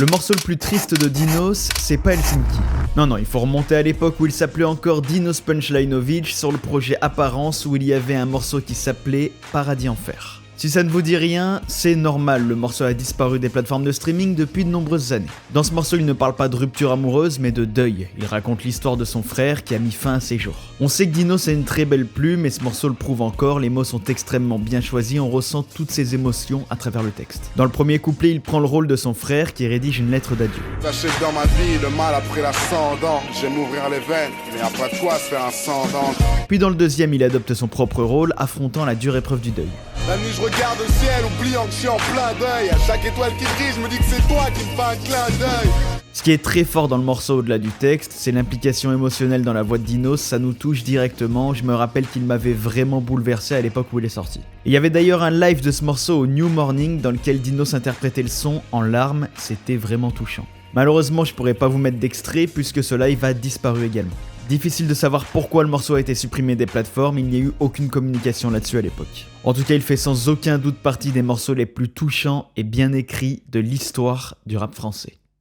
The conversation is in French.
Le morceau le plus triste de Dinos, c'est pas Helsinki. Non, il faut remonter à l'époque où il s'appelait encore Dinos Punchlinovic sur le projet Apparence où il y avait un morceau qui s'appelait Paradis Enfer. Si ça ne vous dit rien, c'est normal, le morceau a disparu des plateformes de streaming depuis de nombreuses années. Dans ce morceau, il ne parle pas de rupture amoureuse, mais de deuil. Il raconte l'histoire de son frère qui a mis fin à ses jours. On sait que Dinos a une très belle plume, et ce morceau le prouve encore, les mots sont extrêmement bien choisis, on ressent toutes ses émotions à travers le texte. Dans le premier couplet, il prend le rôle de son frère qui rédige une lettre d'adieu. J'achète dans ma vie le mal après l'ascendant, j'aime m'ouvrir les veines, mais après toi c'est ascendant. Puis dans le deuxième, il adopte son propre rôle, affrontant la dure épreuve du deuil. La nuit je regarde le ciel, oubliant que je suis en plein deuil. À chaque étoile qui brille, je me dis que c'est toi qui me fais un clin d'œil. Ce qui est très fort dans le morceau au-delà du texte, c'est l'implication émotionnelle dans la voix de Dinos, ça nous touche directement, je me rappelle qu'il m'avait vraiment bouleversé à l'époque où il est sorti. Il y avait d'ailleurs un live de ce morceau au New Morning dans lequel Dinos interprétait le son en larmes, c'était vraiment touchant. Malheureusement je pourrais pas vous mettre d'extrait puisque ce live a disparu également. Difficile de savoir pourquoi le morceau a été supprimé des plateformes, il n'y a eu aucune communication là-dessus à l'époque. En tout cas, il fait sans aucun doute partie des morceaux les plus touchants et bien écrits de l'histoire du rap français.